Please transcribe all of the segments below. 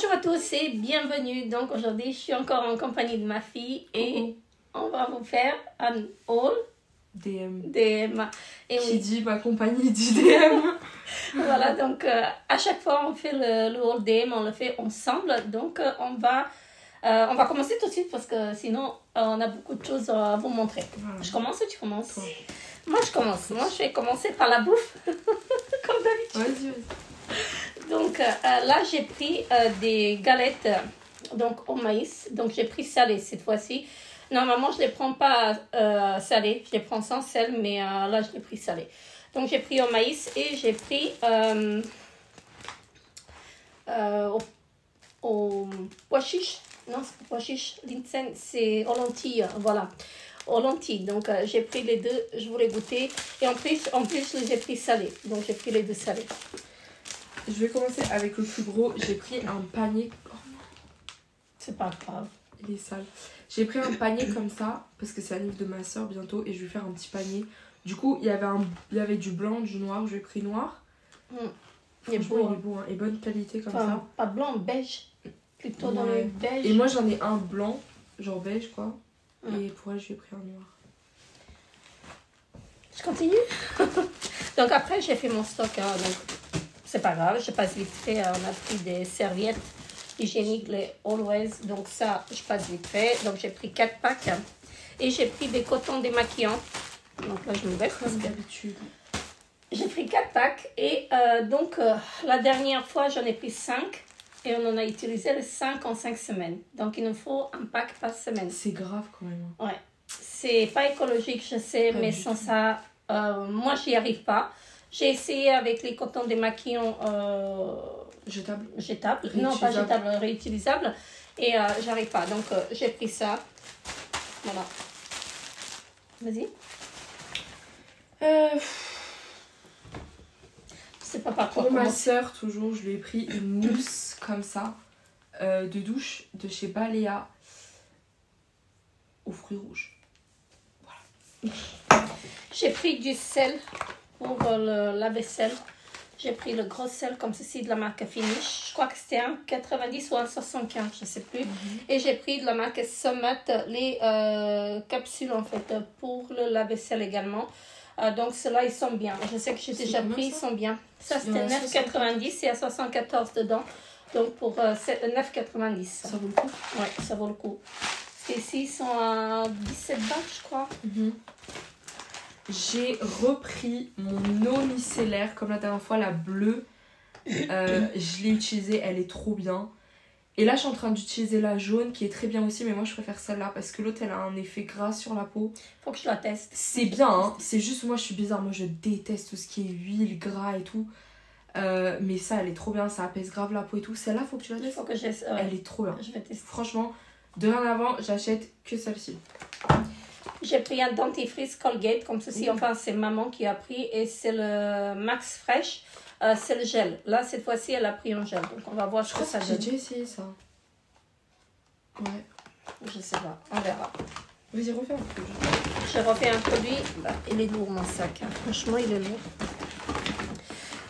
Bonjour à tous et bienvenue. Donc aujourd'hui, je suis encore en compagnie de ma fille et on va vous faire un haul DM. DM. Et Qui oui, dit ma compagnie dit DM. voilà, donc à chaque fois on fait le haul DM, on le fait ensemble. Donc on va commencer tout de suite parce que sinon on a beaucoup de choses à vous montrer. Voilà. Je commence ou tu commences? Toi. Moi je commence. Moi je vais commencer par la bouffe, comme d'habitude. Vas-y. Donc là, j'ai pris des galettes donc, au maïs. Donc, j'ai pris salé cette fois-ci. Normalement, je ne les prends pas salées. Je les prends sans sel, mais là, je les pris salé. Donc, j'ai pris au maïs et j'ai pris au pois chiche. Non, c'est pas pois chiche. Linsen, c'est aux lentilles. Voilà. Aux lentilles. Donc, j'ai pris les deux. Je voulais goûter. Et en plus, j'ai pris salé. Donc, j'ai pris les deux salés. Je vais commencer avec le plus gros. J'ai pris un panier. Oh, C'est pas grave. il est sale. J'ai pris un panier comme ça parce que c'est l'anniv de ma soeur bientôt et je vais faire un petit panier. Du coup, il y avait du blanc, du noir. Je vais pris noir. Il est Franchement, beau. il est beau, hein. Et bonne qualité comme Enfin, ça. pas blanc, beige. Plutôt dans Ouais. le beige. Et moi, j'en ai un blanc, genre beige quoi. Mm. Et pour elle, j'ai pris un noir. Je continue. Donc après, j'ai fait mon stock. Hein, donc, c'est pas grave, je passe vite fait. On a pris des serviettes hygiéniques, les Always. Donc ça, je passe vite fait. Donc j'ai pris 4 packs. Et j'ai pris des cotons démaquillants. Donc là, je me baisse. Comme d'habitude. J'ai pris 4 packs. Et donc, la dernière fois, j'en ai pris 5. Et on en a utilisé les 5 en 5 semaines. Donc il nous faut un pack par semaine. C'est grave quand même. Ouais, c'est pas écologique, je sais, Pas mais du sans tout. ça, moi, j'y arrive pas. J'ai essayé avec les cotons démaquillants Jetable. jetables, non pas Réutilisable. jetables, réutilisables, et j'arrive pas. Donc, j'ai pris ça. Voilà. Vas-y. Je sais pas par quoi Pour ma commencer. soeur, toujours, je lui ai pris une mousse comme ça de douche de chez Balea aux fruits rouges. J'ai pris du sel pour la vaisselle. J'ai pris le gros sel comme ceci de la marque Finish. Je crois que c'était un 90 ou un 75, je ne sais plus. Et j'ai pris de la marque Summit les capsules en fait pour le lave-vaisselle également. Donc ceux-là, ils sont bien. Je sais que j'ai C'est déjà combien, pris, ils ça? sont bien. Ça, Il y en c'était a 9,90 et à 74 dedans. Donc pour 9,90. Ça vaut le coup. Ouais, ça vaut le coup. Parce qu'ici, ils sont à 17 bahts, je crois. J'ai repris mon eau micellaire comme la dernière fois, la bleue. Je l'ai utilisée, elle est trop bien. Et là, je suis en train d'utiliser la jaune qui est très bien aussi, mais moi je préfère celle-là parce que l'autre elle a un effet gras sur la peau. Faut que je la teste. C'est bien, hein. C'est juste moi je suis bizarre, moi je déteste tout ce qui est huile, gras et tout. Mais ça, elle est trop bien, ça apaise grave la peau et tout. Celle-là, faut que tu la Il testes. faut que j'essaie. Elle est trop bien. Je vais tester. Franchement, dorénavant, j'achète que celle-ci. J'ai pris un dentifrice Colgate comme ceci. Enfin, c'est maman qui a pris et c'est le Max Fresh. C'est le gel. Là, cette fois-ci, elle a pris un gel. Donc, on va voir Je ce que crois ça que j'ai donne. déjà essayé ça. Ouais. Je sais pas. On verra. Vas-y, refais un peu. Je refais un produit. Bah, il est lourd, mon sac. Hein. Franchement, il est lourd.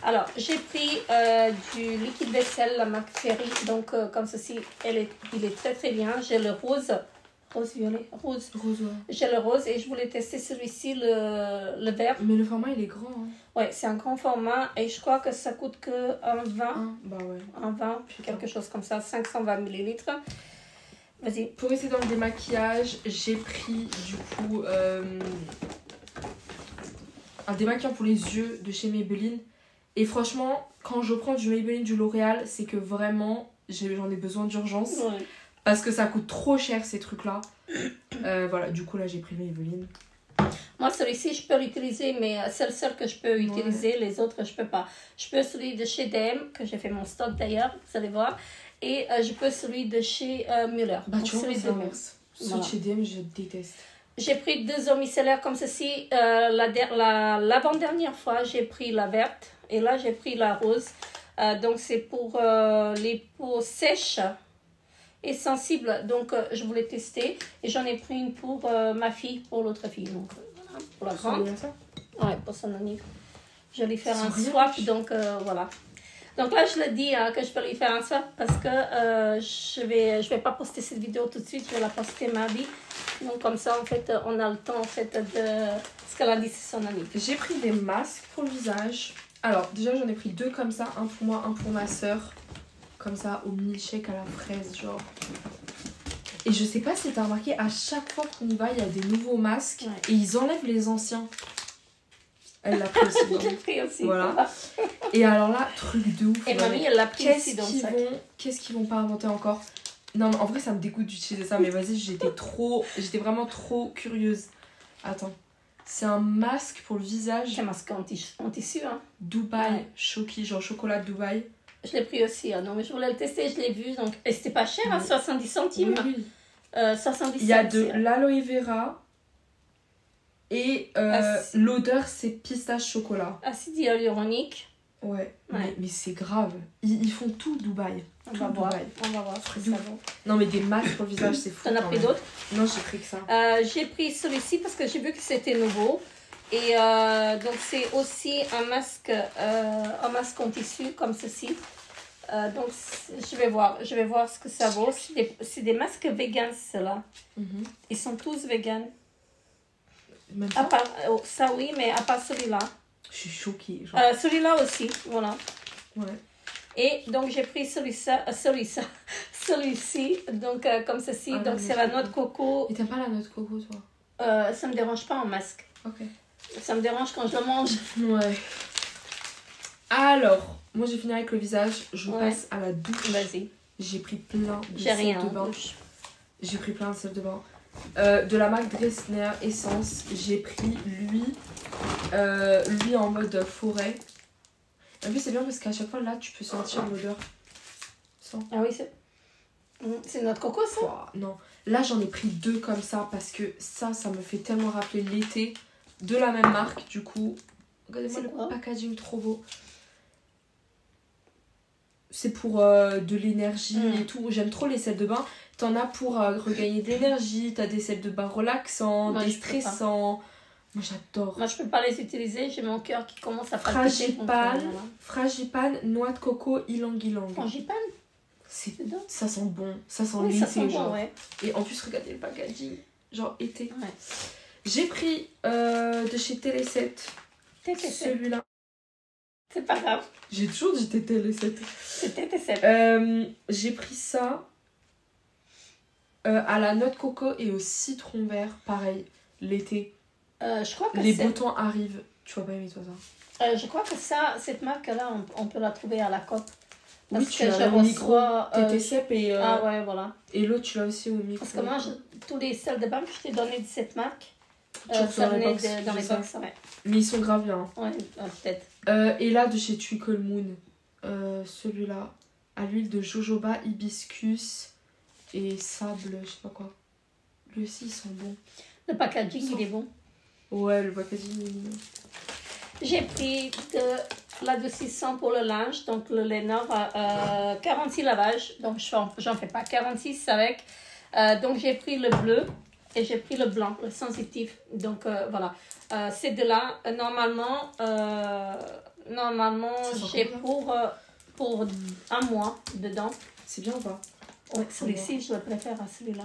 Alors, j'ai pris du liquide vaisselle, la marque Ferry. Donc, comme ceci, il est très, très bien. J'ai le rose. Rose violet. Rose. Rose, ouais. J'ai le rose et je voulais tester celui-ci, le vert. Mais le format, il est grand. Hein. Ouais, c'est un grand format et je crois que ça coûte que un 20. Bah ouais. Un 20, quelque chose comme ça, 520 millilitres. Vas-y. Pour rester dans le démaquillage, j'ai pris du coup un démaquillant pour les yeux de chez Maybelline. Et franchement, quand je prends du Maybelline, du L'Oréal, c'est que vraiment j'en ai besoin d'urgence. Ouais. Parce que ça coûte trop cher ces trucs-là. Voilà, du coup là j'ai pris Maybelline. Moi, celui-ci, je peux l'utiliser, mais c'est le seul que je peux utiliser. Les autres, je peux pas. Je peux celui de chez DM, que j'ai fait mon stock d'ailleurs, vous allez voir. Et je peux celui de chez Muller. Bah Donc, tu vois, celui c'est de l'inverse. Ceux Voilà. de chez DM, je déteste. J'ai pris 2 eaux micellaires comme ceci. L'avant-dernière fois, j'ai pris la verte. Et là, j'ai pris la rose. Donc, c'est pour les peaux sèches et sensibles. Donc, je voulais tester. Et j'en ai pris une pour ma fille, pour l'autre fille. Donc, voilà, pour la grande. Ça Ouais, pour son anniv. Je vais lui faire Sans un rien. swap. Donc, voilà. Donc là, je le dis que je vais lui faire un swap parce que je vais pas poster cette vidéo tout de suite, je vais la poster mardi. Donc comme ça, en fait, on a le temps en fait de ce qu'elle a dit, c'est son amie. J'ai pris des masques pour le visage. Alors déjà j'en ai pris 2 comme ça, un pour moi, un pour ma soeur. Comme ça, au milkshake à la fraise, genre. Et je sais pas si t'as remarqué, à chaque fois qu'on y va, il y a des nouveaux masques. Ouais. Et ils enlèvent les anciens. Elle l'a pris aussi. Je l'ai pris aussi. Voilà. Et alors là, truc de ouf. Et mamie, elle l'a pris aussi dans le sac. Qu'est-ce qu'ils vont pas inventer encore? Non, mais en vrai, ça me dégoûte d'utiliser ça. Mais vas-y, j'étais vraiment trop curieuse. Attends. C'est un masque pour le visage. C'est un masque en tissu, hein. Dubaï, Ouais. Choki, genre chocolat de Dubaï. Je l'ai pris aussi, hein. Non, mais je voulais le tester, je l'ai vu. Donc... Et c'était pas cher, hein, 70 centimes. Oui, oui. 70 Il y a de centimes. l'aloe vera et l'odeur c'est pistache chocolat. Acide hyaluronique. Ouais, Ouais. mais c'est grave. Ils font tout Dubaï. On Tout va voir. Dubaï. On va voir ce que Truc de ça ouf. vaut. Non mais des masques pour le visage c'est fou. T'en as quand pris même. d'autres? Non, j'ai pris que ça. J'ai pris celui-ci parce que j'ai vu que c'était nouveau. Et donc c'est aussi un masque en tissu comme ceci. Donc je vais voir ce que ça vaut. C'est des masques vegan, ceux-là. Ils sont tous vegan. Même À ça, part, ça oui, mais à part celui-là. je suis choquée. Genre. Celui-là aussi, voilà. Ouais. Et donc j'ai pris celui-ci, donc comme ceci. Ah, donc la c'est noix la de noix de coco. Et t'aimes pas la noix de coco toi? Ça me dérange pas en masque. Ok. Ça me dérange quand je le mange. Ouais. Alors, moi j'ai fini avec le visage. Je Ouais. passe à la douche. Vas-y. J'ai pris plein de J'ai sel rien de en bain. douche. J'ai pris plein de sel de bain. De la marque Dressner Essence, j'ai pris lui en mode forêt. En plus, c'est bien parce qu'à chaque fois là, tu peux sentir l'odeur. Sens. Ah oui, c'est notre coco, ça? Ouah, non, là j'en ai pris 2 comme ça parce que ça me fait tellement rappeler l'été. De la même marque, du coup. Regardez-moi C'est le quoi? packaging trop beau. C'est pour de l'énergie et tout. J'aime trop les sels de bain. T'en as pour regagner de l'énergie. T'as des sels de bain relaxants, Moi, je peux pas. déstressants. Moi j'adore. Moi, je peux pas les utiliser. J'ai mon cœur qui commence à palpiter. Frangipane, noix de coco, ylang-ylang. Frangipane? C'est C'est dingue. Ça sent bon. Ça sent Oui, l'été, ça sent genre. bon, ouais. Et en plus, regardez le packaging. Genre été. Ouais. J'ai pris de chez Télé7 celui-là. C'est pas grave. J'ai toujours dit Télé7. C'était tes J'ai pris ça à la noix de coco et au citron vert. Pareil, l'été. Je crois que Les beaux temps arrivent. Tu vas pas aimer toi ça. je crois que cette marque-là, on peut la trouver à la COP. Oui, Parce tu que l'as je au micro. reçois, TT-Cep et, Ah ouais, voilà. et l'autre, tu l'as aussi au micro. Parce que moi, tous les sels de bain que je t'ai donné de cette marque, Tu reçois ça dans les venait box, dans les c'est ça. box, ouais. Mais ils sont grave bien. Ouais, peut-être. Et là, de chez Twinkle Moon, celui-là, à l'huile de jojoba, hibiscus et sable, je sais pas quoi. Lui aussi, ils sont bons. Le packaging, il est bon. Ouais, le packaging est mignon. J'ai pris de la de 600 pour le linge, donc le Lénore, 46 lavages, donc j'en fais pas 46 avec. Donc j'ai pris le bleu et j'ai pris le blanc, le sensitif. Donc voilà, ces deux-là, normalement j'ai pour un mois dedans. C'est bien ou pas? Ouais, celui-ci, je le préfère à celui-là.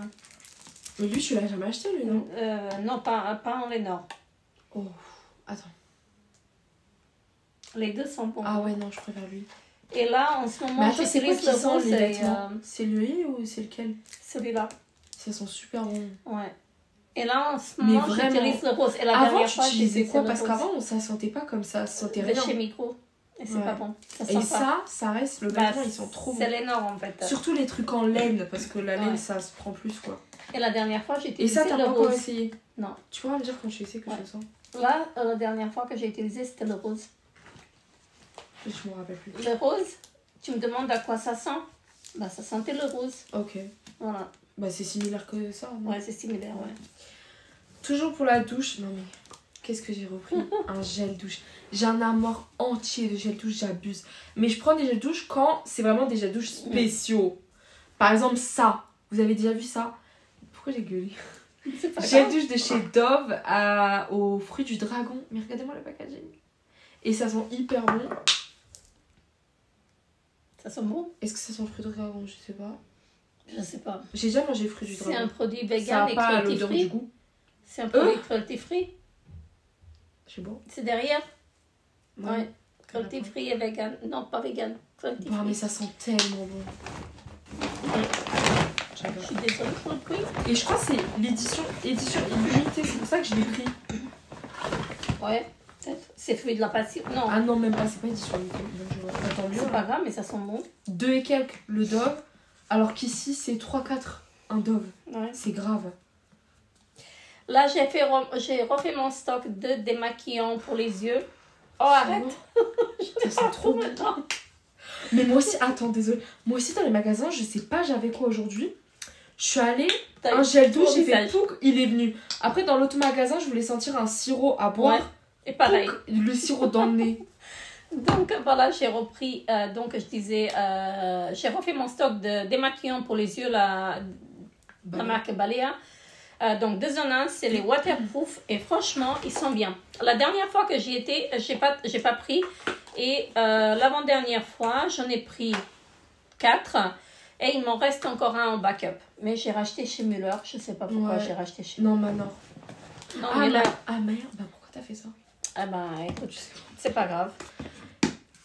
Mais lui, tu l'as jamais acheté, lui, non? Non, pas en Lénore. Oh, attends. Les deux sont bons. Ah ouais, non, je préfère lui. Et là, en ce Mais moment, attends, c'est quoi j'utilise qui le sent rose les et vêtements? C'est lui ou c'est lequel? celui-là. Ça sent super bon. Ouais. Et là, en ce Mais moment, vraiment. j'utilise le rose. Et la Avant, dernière tu fois, j'ai utilisais utilisé quoi? le Parce rose. qu'avant, ça sentait pas comme ça sentait De rien. chez Micro. Et c'est Ouais. pas bon. Ça sent Et pas. ça reste, le Bah, vêtement, ils sont trop bons. C'est l'énorme en fait. Surtout les trucs en laine, parce que la laine, Ouais. ça se prend plus, quoi. Et la dernière fois, j'ai Et utilisé ça, t'as le pas encore rose. essayé? Non. Tu pourras me dire quand tu essaies que Ouais. je le sens? Là, la dernière fois que j'ai utilisé, c'était le rose. Je me rappelle plus. Le rose, tu me demandes à quoi ça sent? Bah, ça sentait le rose. Ok. Voilà. Bah, c'est similaire que ça, non? Ouais, c'est similaire, ouais. Toujours pour la douche. Non, mais qu'est-ce que j'ai repris? Un gel douche. J'ai un armoire entier de gel douche, j'abuse. Mais je prends des gels douche quand c'est vraiment des gels douche spéciaux. Par exemple, ça. Vous avez déjà vu ça? Pourquoi j'ai gueulé? C'est pas Gel grave. douche de chez Dove aux fruits du dragon. Mais regardez-moi le packaging. Et ça sent hyper bon. Ça sent bon? Est-ce que ça sent fruit de dragon? Je sais pas. Je sais pas. J'ai déjà mangé fruit du C'est dragon. un produit Ça vegan a et pas cruelty l'odeur du free. goût. C'est un produit cruelty free. Je sais pas. C'est derrière. Ouais. Ouais. Cruelty free et vegan. Non, pas vegan. Cruelty Ah, mais free. ça sent tellement bon. Je suis désolée pour le prix. Et je crois que c'est édition illimitée, c'est pour ça que je l'ai pris. Ouais, peut-être. C'est fruit de la passion. Non, Ah non, même pas, c'est pas édition illimitée. Donc, tant mieux. c'est pas grave, mais ça sent bon. 2 et quelques le Dove, alors qu'ici c'est 3-4 un Dove. Ouais. C'est grave. Là, j'ai refait mon stock de démaquillants pour les yeux. Oh, arrête. Ça sent trop bon. Mais moi aussi, attends, désolé. Moi aussi, dans les magasins, je sais pas j'avais quoi aujourd'hui. Je suis allée, un gel douche, j'ai fait pouc, il est venu. Après, dans l'autre magasin, je voulais sentir un sirop à boire. Ouais. Et pareil. Pouc, le sirop dans le nez. Donc voilà, j'ai repris, donc je disais, j'ai refait mon stock de démaquillants pour les yeux, la marque Balea. Donc 2 en 1, c'est les waterproof et franchement, ils sont bien. La dernière fois que j'y étais, j'ai pas pris. Et l'avant-dernière fois, j'en ai pris 4. Et il m'en reste encore un en backup. Mais j'ai racheté chez Muller. Je sais pas pourquoi j'ai racheté chez Muller. Non, Manor. Non, Ah, Muller. ah merde, bah pourquoi t'as fait ça? Ah bah écoute, c'est pas grave.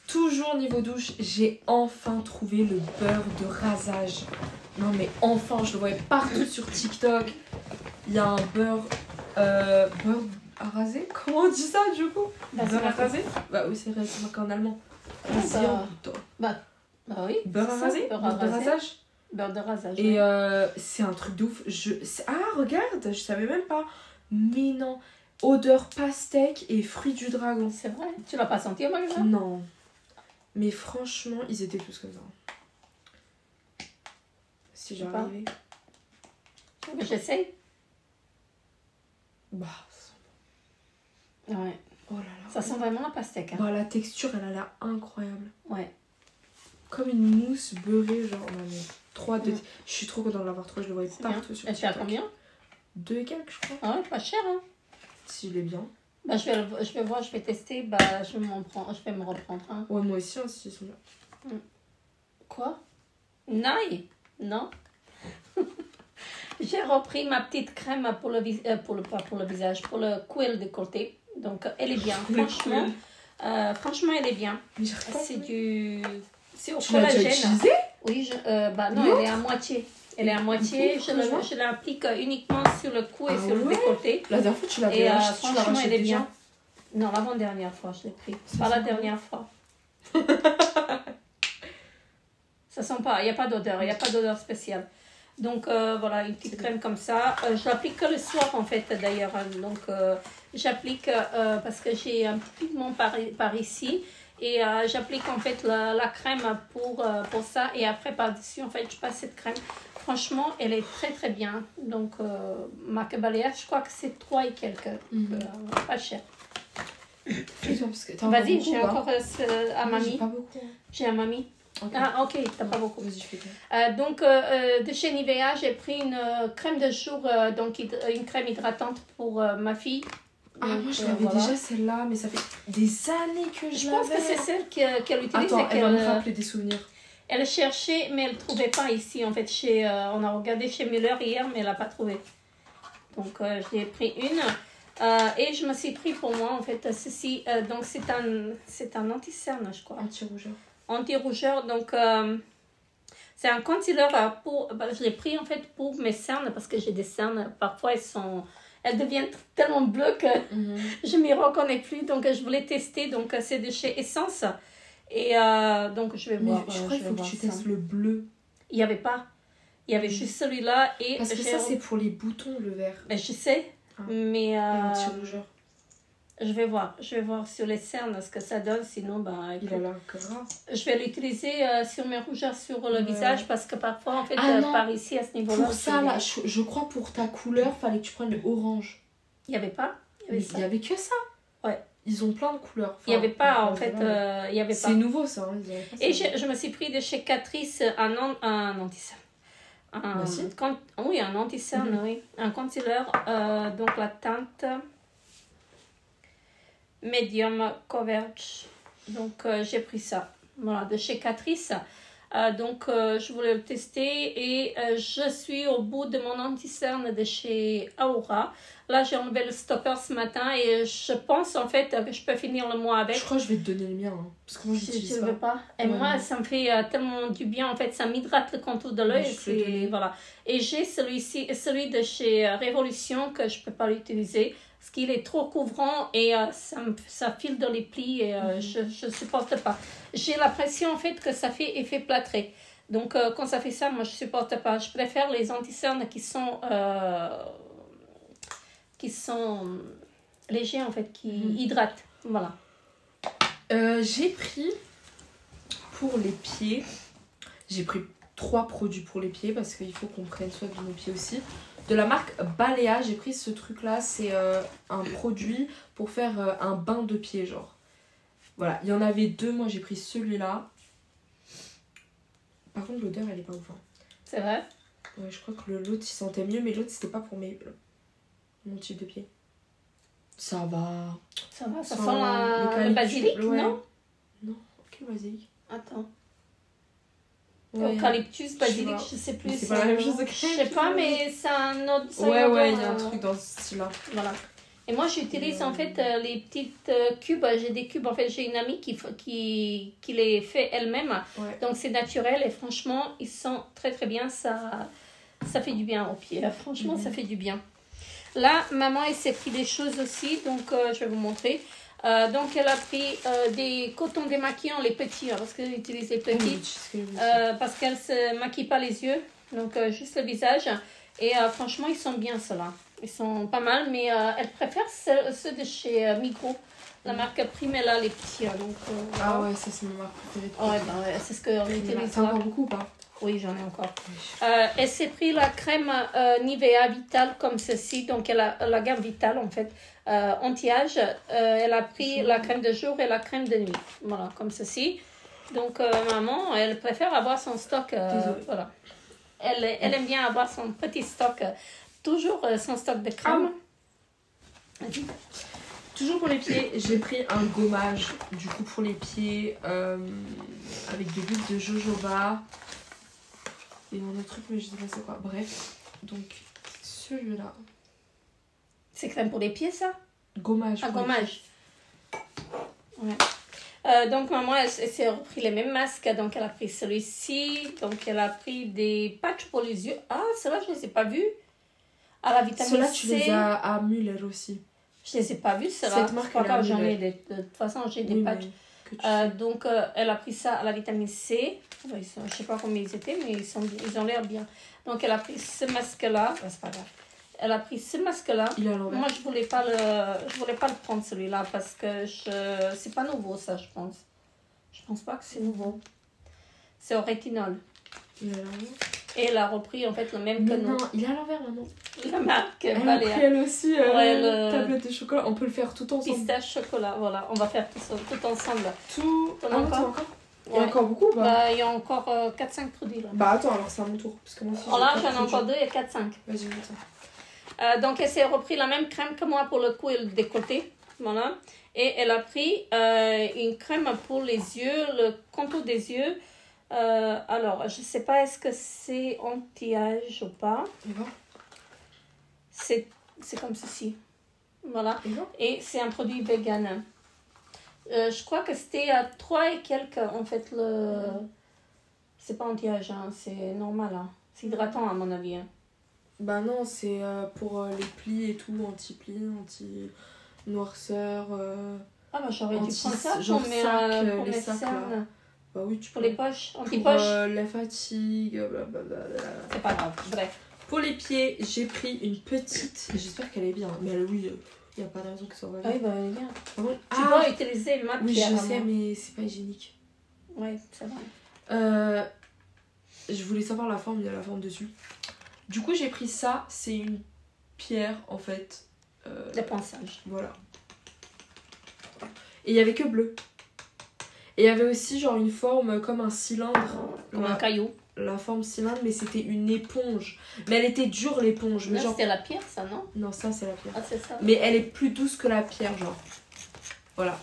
Toujours niveau douche, j'ai enfin trouvé le beurre de rasage. Non mais enfin, je le voyais partout sur TikTok. Il y a un beurre à raser. Comment on dit ça du coup? Beurre à raser? Bah oui, c'est marqué en allemand. Bah oui. Beurre à raser? Beurre de rasage? Beurre de rasage. Et c'est un truc de ouf. Ah regarde, je savais même pas. Mais non. Odeur pastèque et fruits du dragon. C'est vrai? Tu l'as pas senti au magasin? Non. Mais franchement, ils étaient tous comme ça. Si j'arrivais. J'essaye. Bah, ouais. Oh là là. Ça sent vraiment la pastèque. Hein. Bah, la texture, elle a l'air incroyable. Ouais. Comme une mousse beurrée, genre. Non, mais 3 de... Je suis trop contente de l'avoir trouvé, je le voyais partout sur TikTok. Et tu as combien? 2 et quelques, je crois. Ah ouais, pas cher, hein. Si je l'ai bien. Bah, je vais voir, je vais tester. Bah, je vais me reprendre. Hein. Ouais, moi aussi, hein, si ils sont bien. Quoi? Naï? Non. J'ai repris ma petite crème pour le visage, pour le cuir décolleté. Donc, elle est bien. Franchement, elle est bien. C'est au collagène. Oui, bah non, elle est à moitié. Elle est à moitié. Je l'applique uniquement sur le cou et sur le décolleté. La dernière fois, tu l'avais acheté. Franchement, elle est bien. Non, l'avant-dernière fois, je l'ai pris. Pas la dernière fois. Ça sent pas, il n'y a pas d'odeur, il n'y a pas d'odeur spéciale. Donc voilà, une petite crème comme ça. Je l'applique que le soir en fait d'ailleurs. Donc j'applique parce que j'ai un petit pigment par ici. Et j'applique en fait la crème pour ça. Et après par-dessus en fait je passe cette crème. Franchement, elle est très très bien. Donc marque Balea, je crois que c'est 3 et quelques. Pas cher. Vas-y, j'ai encore à mamie. J'ai à mamie. Okay. Ah ok, t'as pas beaucoup. Donc de chez Nivea, j'ai pris une crème de jour, donc une crème hydratante pour ma fille. Ah donc, moi je l'avais déjà celle-là, mais ça fait des années que je l'avais. pense que c'est celle qu'elle utilise. Attends, elle va me rappeler des souvenirs. Elle cherchait, mais elle ne trouvait pas ici. En fait, on a regardé chez Muller hier, mais elle n'a pas trouvé. Donc je l'ai pris une. Et je me suis pris pour moi, en fait, ceci. Donc c'est un anti-cerne, je crois. Anti-rougeur, donc c'est un concealer je l'ai pris en fait pour mes cernes parce que j'ai des cernes, parfois elles deviennent tellement bleues que je m'y reconnais plus, donc je voulais tester, donc c'est de chez Essence et donc je vais voir. Je crois qu'il faut que tu testes le bleu. Il n'y avait pas, il y avait juste celui-là et parce que ça c'est pour les boutons le vert. Ben, je sais, mais anti-rougeur. Je vais voir sur les cernes ce que ça donne, sinon ben, il a l'air grave. Je vais l'utiliser sur mes rougeurs sur le visage parce que parfois en fait par ici à ce niveau-là. Pour ça là, je crois pour ta couleur, fallait que tu prennes le orange. Il y avait pas. Il y avait que ça. Ouais. Ils ont plein de couleurs. Il y avait pas en fait, il y avait pas. C'est nouveau ça. Hein, et je me suis pris de chez Catrice un anti-cerne. Oui, un anti-cerne, oui. Un concealer, donc la teinte Medium Coverage. Donc j'ai pris ça. voilà, de chez Catrice. Donc, je voulais le tester et je suis au bout de mon anti-cerne de chez Aura. Là, j'ai enlevé le stopper ce matin et je pense en fait que je peux finir le mois avec. Je crois que je vais te donner le mien, hein, parce que moi, Je j'utilise ne veux pas. Et Ouais, moi, non. ça me fait tellement du bien. En fait, ça m'hydrate le contour de l'œil. Ouais, je peux te donner. Voilà. Et j'ai celui de chez Révolution que je ne peux pas l'utiliser parce qu'il est trop couvrant et ça file dans les plis et je ne supporte pas. J'ai l'impression en fait que ça fait effet plâtré. Donc, quand ça fait ça, moi, je ne supporte pas. Je préfère les anti-cernes qui sont légers, en fait, qui hydratent. Voilà. J'ai pris pour les pieds, j'ai pris 3 produits pour les pieds parce qu'il faut qu'on prenne soin de nos pieds aussi. De la marque Balea, j'ai pris ce truc là, c'est un produit pour faire un bain de pieds genre. Voilà, il y en avait 2, moi j'ai pris celui-là. Par contre l'odeur elle est pas ouf. Hein. C'est vrai? Ouais, je crois que l'autre il sentait mieux, mais l'autre c'était pas pour mon type de pied. Ça va. Ça va, ça Sans sent le basilic, ouais. non? Non, quel basilic? Attends. Ouais. Eucalyptus, basilic, Je je sais Mais plus. c'est pas la même chose que Je sais pas, mais c'est un autre. c'est Ouais, un autre, ouais, il y a un truc dans ce style-là. Voilà. Et moi, j'utilise en fait les petites cubes. J'ai des cubes. En fait, j'ai une amie qui les fait elle-même. Ouais. Donc, c'est naturel et franchement, ils sont très très bien. Ça fait du bien aux pieds. Franchement, ça fait du bien. Là, maman, elle s'est pris des choses aussi. Donc, je vais vous montrer. Donc, elle a pris des cotons démaquillants, les petits, hein, parce qu'elle utilise les petits. Parce qu'elle ne se maquille pas les yeux. Donc, juste le visage. Et franchement, ils sont bien, ceux-là. Ils sont pas mal, mais elle préfère ceux de chez Migros. La marque Primella, les petits. Donc, Ah ouais, ça c'est ma marque préférée. Ouais, c'est ce qu'on utilise. T'en as beaucoup ou pas? Oui, j'en ai encore. Elle s'est pris la crème Nivea Vital comme ceci. Donc, elle a la gamme Vital, en fait, anti-âge. Elle a pris la crème de jour et la crème de nuit. Voilà, comme ceci. Donc, maman, elle préfère avoir son stock. Voilà. Elle aime bien avoir son petit stock. Toujours son stock de crème. Toujours pour les pieds, j'ai pris un gommage du coup pour les pieds avec de l'huile de jojoba et un autre truc mais je sais pas c'est quoi. Bref, donc celui-là. C'est crème pour les pieds, ça? Gommage. Ah, gommage. Ouais. Donc maman elle s'est repris les mêmes masques, donc elle a pris celui-ci, donc elle a pris des patchs pour les yeux. Ah, ceux-là je les ai pas vus. Ah, la vitamine Ceux-là C. tu les as à Muller aussi. Je les ai pas vus, ceux-là. Cette marque, C'est pas elle grave, est j'en ai Muller. de toute façon j'ai des Oui, patchs. mais que tu sais. Donc elle a pris ça à la vitamine C. Je sais pas combien ils étaient, mais ils ont l'air bien. Donc elle a pris ce masque-là. C'est pas grave. Elle a pris ce masque-là. Il est à l'envers. Moi, je voulais pas le prendre celui-là parce que c'est pas nouveau ça, je pense. Je pense pas que c'est nouveau. C'est au rétinol. Il est à l'envers. Et elle a repris en fait le même que Mais nous. non, il est à l'envers maman. La marque Elle a Balea. pris elle aussi Ouais, le- tablette de chocolat. On peut le faire tout ensemble. Pistache chocolat, voilà. On va faire tout ensemble. Tout. T'en as Ah, encore t'as encore Il y a Ouais. encore beaucoup ou pas? Bah, il y a encore 4-5 produits là. Bah attends, alors c'est à mon tour. Parce que moi aussi, Voilà, j'ai j'en ai quatre encore produits. 2 et 4-5. Vas-y, attends. Donc, elle s'est repris la même crème que moi pour le cou et le décolleté. Voilà. Et elle a pris une crème pour les yeux, le contour des yeux. Alors, je ne sais pas est-ce que c'est anti-âge ou pas. Et va. C'est comme ceci. Voilà. Et va. Et c'est un produit vegan. Je crois que c'était à 3 et quelques, en fait, le... C'est pas anti-âge, hein, c'est normal. Hein. C'est hydratant, à mon avis. Hein. Bah non, c'est pour les plis et tout, anti-plis, anti-noirceur. Ah bah j'aurais dû prendre ça genre pour les mes sacs, là. cernes. Bah oui, tu Pour peux. les poches, Pour anti-poche. la fatigue, blablabla. C'est pas grave, bref. Pour les pieds, j'ai pris une petite. J'espère qu'elle est bien. Mais elle, oui, il n'y a pas de raison que ça soit Ah bien. oui, bah bien. Ah bon Tu dois utiliser ma oui, pierre. je à sais, moi. mais c'est pas hygiénique. Ouais, c'est vrai. Je voulais savoir la forme, il y a la forme dessus. Du coup, j'ai pris ça. C'est une pierre, en fait. Le ponçage. Voilà. Et il y avait que bleu. Et il y avait aussi genre une forme comme un cylindre. Comme un caillou. La forme cylindre, mais c'était une éponge. Mais elle était dure l'éponge. Mais Non, genre... c'était la pierre, ça, non? Non, ça c'est la pierre. Ah, c'est ça. Mais elle est plus douce que la pierre, genre. Voilà.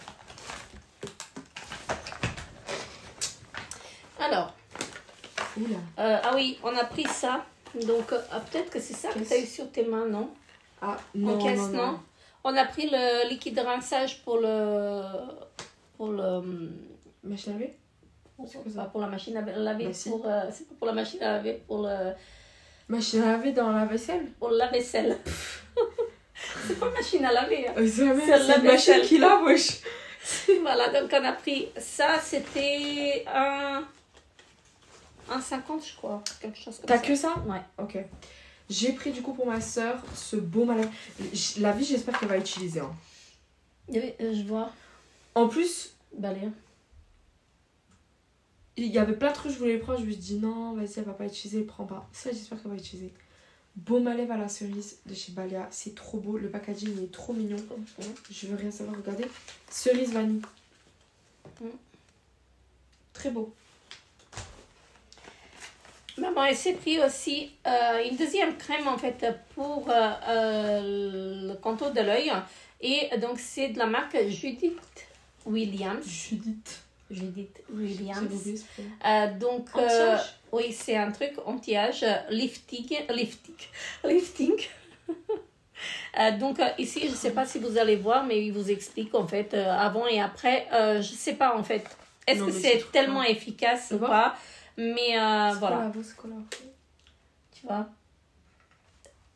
Oula. Ah oui, on a pris ça. Donc, peut-être que c'est ça que tu as eu sur tes mains, non? Ah, non, En caisse, non. On a pris le liquide de rinçage pour le... Machine à laver? C'est pas pour la machine à laver, Bah, si. c'est pas pour la machine à laver, Machine à laver dans la vaisselle? pour la vaisselle. C'est pas machine à laver. Hein. C'est la même, C'est c'est la une machine vaisselle. qui lave, wesh. Voilà, donc on a pris ça, c'était un 50, je crois, quelque chose comme T'as ça. que ça? Ouais. Ok. J'ai pris du coup pour ma soeur ce baume à lèvres. La vie, j'espère qu'elle va utiliser. Hein. Je vois. En plus, Balai. il y avait plein de trucs que je voulais prendre. Je me suis dit non, vas-y, elle va pas utiliser, prends pas. Ça, j'espère qu'elle va utiliser. Baume à lèvres à la cerise de chez Balea. C'est trop beau. Le packaging il est trop mignon. Je veux rien savoir, regardez. Cerise vanille. Très beau. Maman, elle s'est pris aussi une deuxième crème en fait pour le contour de l'œil. Et donc c'est de la marque Judith Williams. Judith. Judith Williams. J'ai oublié ce prénom. Donc, Anti-âge. oui, c'est un truc anti-âge, lifting. Donc, ici, je ne sais pas si vous allez voir, mais il vous explique en fait avant et après. Je ne sais pas en fait, est-ce Non, que mais c'est c'est tellement trop efficace Ça ou va pas, mais voilà, C'est quoi là? tu vois.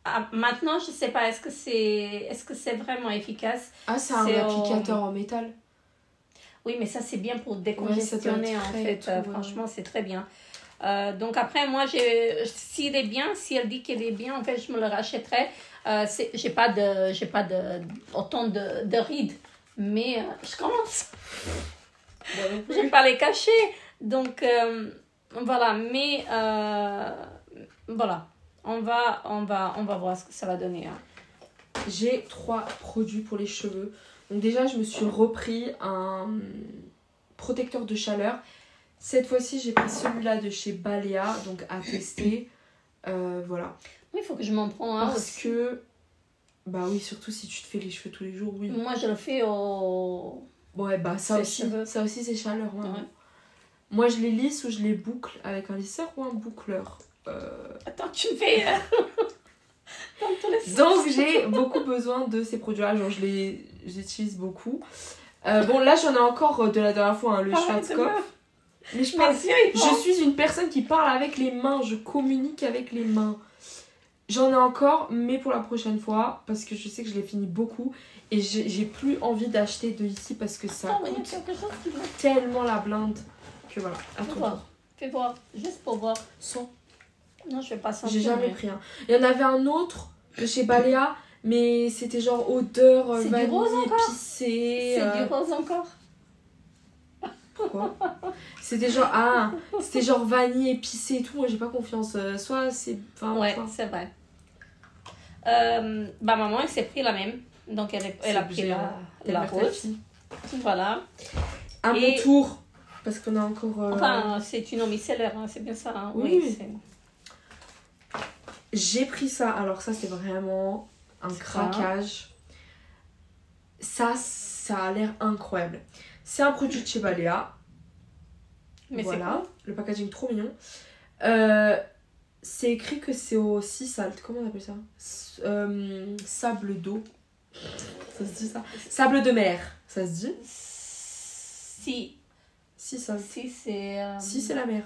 Ah, maintenant, je ne sais pas, est-ce que c'est vraiment efficace? Ah, c'est un C'est applicateur en métal. Oui, mais ça, c'est bien pour Ouais, décongestionner, ça en doit être fait. très et tout, Franchement, c'est très bien. Donc, après, moi, s'il est bien, si elle dit qu'il est bien, en fait, je me le rachèterai. J'ai pas autant de rides, mais je commence. Je vais pas les cacher. Donc, voilà. Mais, voilà. On va voir ce que ça va donner. Hein. J'ai 3 produits pour les cheveux. Donc déjà, je me suis repris un protecteur de chaleur. Cette fois-ci, j'ai pris celui-là de chez Balea, donc à tester. Voilà. Oui, il faut que je m'en prends un Parce aussi. que... Bah oui, surtout si tu te fais les cheveux tous les jours, oui. Moi, je le fais au... Ouais, bah ça Sèche-cheveux. aussi c'est chaleur. Ouais. Ouais. Moi, je les lisse ou je les boucle avec un lisseur ou un boucleur. Attends, tu fais... dans tous les sens. Donc j'ai beaucoup besoin de ces produits-là, genre j'utilise beaucoup. Bon là j'en ai encore de la dernière fois, hein, le Schwarzkopf. Mais je parle, je suis une personne qui parle avec les mains, je communique avec les mains. J'en ai encore, mais pour la prochaine fois, parce que je sais que je l'ai fini beaucoup. Et j'ai plus envie d'acheter de ici parce que ça il y a coûte quelque chose qui me... tellement la blinde. Que voilà, à ton tour. Fais voir, juste pour voir. Sans. Non, je vais pas sentir. J'ai jamais pris un. Il y en avait un autre de chez Balea, mais c'était genre odeur C'est du vanille rose encore épicée. C'est du rose encore. Pourquoi? C'était genre vanille épicée et tout. Moi j'ai pas confiance. Soit c'est. Enfin, Ouais, enfin, c'est vrai. Bah maman, elle s'est pris la même. Donc elle a pris la rose. Voilà. À mon tour. Parce qu'on a encore. Enfin, c'est une micellaire, hein, c'est bien ça. Hein. Oui. C'est... J'ai pris ça. Alors ça c'est vraiment un craquage. Ça a l'air incroyable. C'est un produit de chez Balea. Mais voilà. Le packaging trop mignon. C'est écrit que c'est au sea salt. Comment on appelle ça? Sable d'eau. Ça se dit ça? Sable de mer. Ça se dit? Si ça. Si c'est... Si c'est la mer.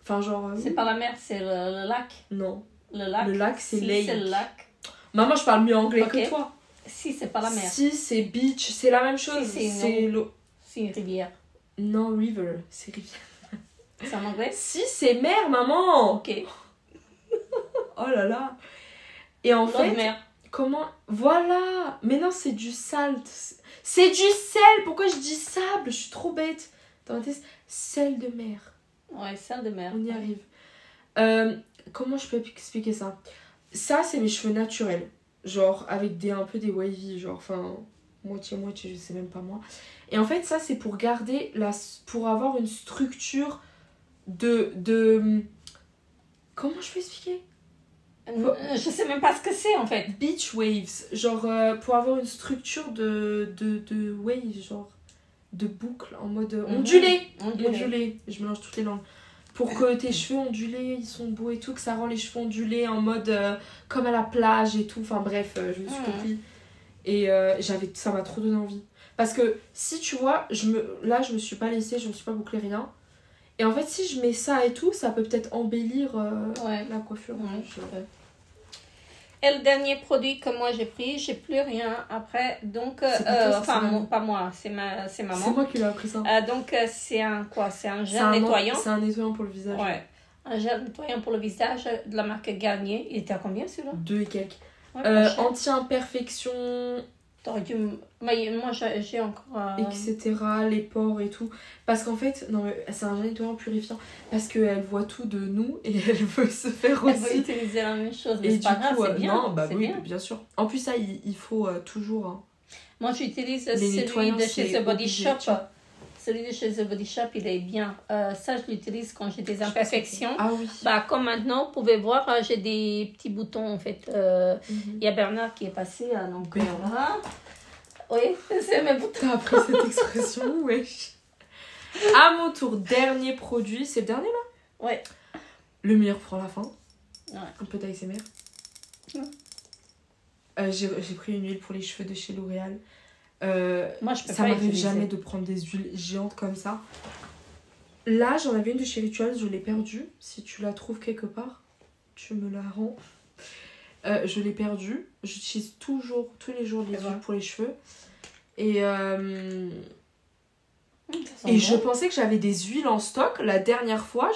Enfin genre... c'est pas la mer, c'est le lac. Non. Le lac c'est si, lake. c'est le lac. Maman, je parle mieux anglais que toi. Si, c'est pas la mer. Si, c'est beach. C'est la même chose. Si, c'est l'eau. C'est une rivière. Non, river. C'est rivière. C'est en anglais? Si, c'est mer, maman. Ok. Oh là là. Et en fait... mer. Comment... Voilà. Mais non, c'est du salt. C'est du sel. Pourquoi je dis sable? Je suis trop bête. Dans ma tête, sel de mer. Ouais, sel de mer. On y arrive. Comment je peux expliquer ça? Ça, c'est mes cheveux naturels. Genre, avec un peu des wavy. Genre, enfin, moitié-moitié, je sais même pas moi. Et en fait, ça, c'est pour garder pour avoir une structure de... Comment je peux expliquer? Je sais même pas ce que c'est en fait. Beach waves. Genre, pour avoir une structure de wave, genre, de boucle en mode ondulé. Je mélange toutes les langues. pour que tes cheveux ondulés, ils sont beaux et tout, que ça rend les cheveux ondulés en mode comme à la plage et tout. Enfin bref, je me suis compris. Et ça m'a trop donné envie. Parce que si tu vois, là je me suis pas laissée, je me suis pas bouclé rien. Et en fait, si je mets ça et tout, ça peut peut-être embellir la coiffure. Ouais, je sais pas. Et le dernier produit que moi j'ai pris, j'ai plus rien après. Donc, pas moi, c'est maman. C'est moi qui l'ai appris ça. Donc, c'est un quoi? C'est un gel nettoyant. C'est un nettoyant pour le visage. Ouais. Un gel nettoyant pour le visage de la marque Garnier. Il était à combien celui-là? 2 et quelques. Ouais, anti-imperfection. T'aurais dû. Moi, j'ai encore. Etc. Les pores et tout. Parce qu'en fait, non, c'est un gel nettoyant purifiant. Parce qu'elle voit tout de nous et elle veut se faire aussi. Elle veut utiliser la même chose, mais et c'est pas grave, c'est bien. Non, bah oui, bien. bien sûr. En plus, ça, il faut toujours. Hein. Moi, j'utilise celui de chez The Body Shop. Celui de chez The Body Shop, il est bien. Ça, je l'utilise quand j'ai des imperfections. Ah oui. Bah, comme maintenant, vous pouvez voir, j'ai des petits boutons en fait. Il y a Bernard qui est passé, donc voilà. Oui, c'est mes boutons. T'as appris cette expression, wesh. À mon tour, dernier produit. C'est le dernier là? Ouais. Le meilleur pour la fin. Ouais. Un peu d'ASMR. Ouais. J'ai pris une huile pour les cheveux de chez L'Oréal. Moi, je peux ça pas m'arrive utiliser. jamais de prendre des huiles géantes comme ça. Là, j'en avais une de chez Rituals, je l'ai perdue. Si tu la trouves quelque part, tu me la rends. Je l'ai perdue. J'utilise toujours, tous les jours, les huiles pour les cheveux. Et je pensais que j'avais des huiles en stock. La dernière fois que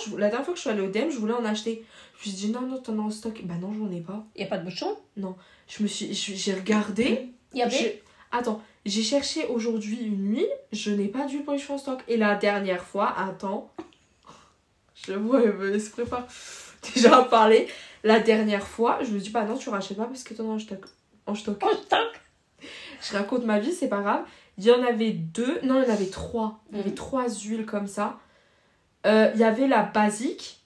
je suis allée au DM, je voulais en acheter. Je me suis dit non, t'en as en stock. Bah non, j'en ai pas. Il n'y a pas de bouchon? Non. J'ai regardé. Il y avait? Attends, j'ai cherché aujourd'hui une huile. Je n'ai pas d'huile pour les cheveux en stock. Et la dernière fois, attends. Je vois, elle se prépare déjà à parler. La dernière fois, je me dis bah non, tu rachètes pas parce que t'en as en stock. Je raconte ma vie, c'est pas grave. Il y en avait 2, non, il y en avait 3. Il y avait 3 huiles comme ça. Il y avait la basique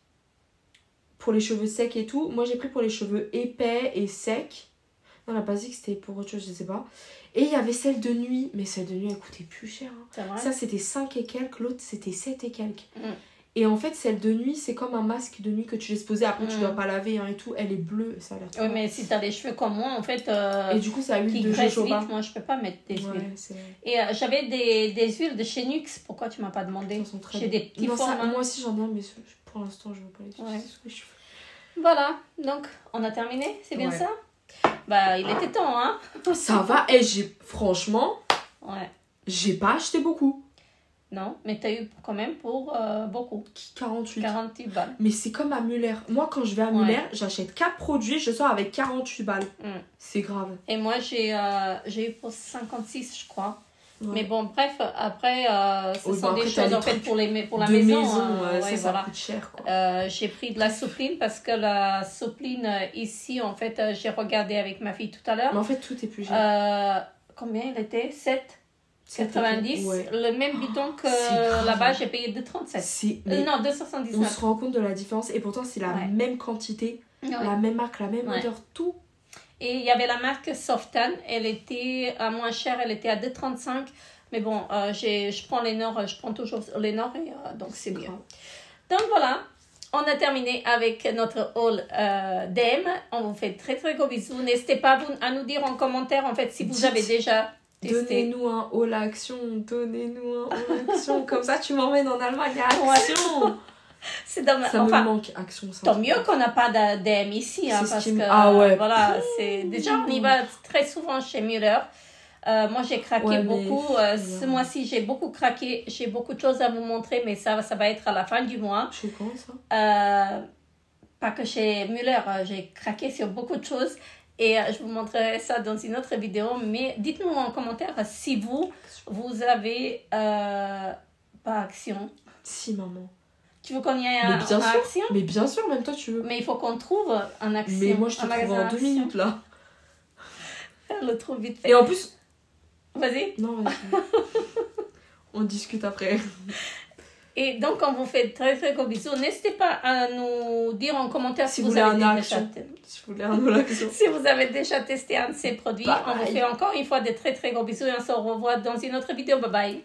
pour les cheveux secs et tout. Moi, j'ai pris pour les cheveux épais et secs. Non, la basique, c'était pour autre chose, je sais pas. Et il y avait celle de nuit. Mais celle de nuit, elle coûtait plus cher. Hein. Ça, c'était 5 et quelques. L'autre, c'était 7 et quelques. Et en fait, celle de nuit, c'est comme un masque de nuit que tu laisses poser. Après, tu dois pas laver hein, et tout. Elle est bleue, ça a l'air trop. Oui, mais si t'as des cheveux comme moi, en fait. Et du coup, ça a huile de jojoba. Moi, je peux pas mettre des huiles. C'est... Et j'avais des huiles de chez Nux. Pourquoi tu m'as pas demandé? J'ai des petits formats. Moi aussi, j'en ai un, mais pour l'instant, je veux pas les utiliser. Voilà, donc on a terminé, c'est bien ça? Bah, il était temps, hein? Ça va, et franchement, j'ai pas acheté beaucoup. Non, mais t'as eu quand même pour beaucoup. 48 balles. Mais c'est comme à Muller. Moi, quand je vais à Muller, j'achète 4 produits, je sors avec 48 balles. C'est grave. Et moi, j'ai eu pour 56, je crois. Mais bon, bref, après, ce sont des choses en fait pour la maison. Ça coûte cher, quoi. J'ai pris de la soupline parce que la soupline ici, en fait, j'ai regardé avec ma fille tout à l'heure. Mais en fait, tout est plus cher. Combien il était? 7,90. Le même bidon que là-bas, j'ai payé 2,37. Non, 2,79. On se rend compte de la différence et pourtant, c'est la même quantité, la même marque, la même odeur, tout. Et il y avait la marque Softan, elle était à moins cher, elle était à 2,35. Mais bon, je prends les Nord, je prends toujours les Nord, et donc c'est bien. Donc voilà, on a terminé avec notre haul DM. On vous fait très très gros bisous. N'hésitez pas à nous dire en commentaire en fait si vous avez déjà testé. Donnez-nous un haul à action, comme ça tu m'emmènes en Allemagne à action. C'est dommage. Ça me manque action. Tant mieux qu'on n'a pas d'ADM ici, hein, parce que voilà, c'est déjà on y va très souvent chez Müller. Moi j'ai craqué beaucoup. Ce mois-ci j'ai beaucoup craqué. J'ai beaucoup de choses à vous montrer, mais ça va être à la fin du mois. Chez quoi ça? Pas que chez Müller, j'ai craqué sur beaucoup de choses. Et je vous montrerai ça dans une autre vidéo. Mais dites-nous en commentaire si vous avez pas action. Si maman. Tu veux qu'on y aille en action? Mais bien sûr, même toi tu veux. Mais il faut qu'on trouve un action. Mais moi je te trouve en 2 minutes là. Elle le trouve vite fait. Et en plus... Vas-y. Non, vas-y. On discute après. Et donc on vous fait très très gros bisous. N'hésitez pas à nous dire en commentaire si vous avez avez si vous avez déjà testé un de ces produits. On vous fait encore une fois des très très gros bisous et on se revoit dans une autre vidéo. Bye bye.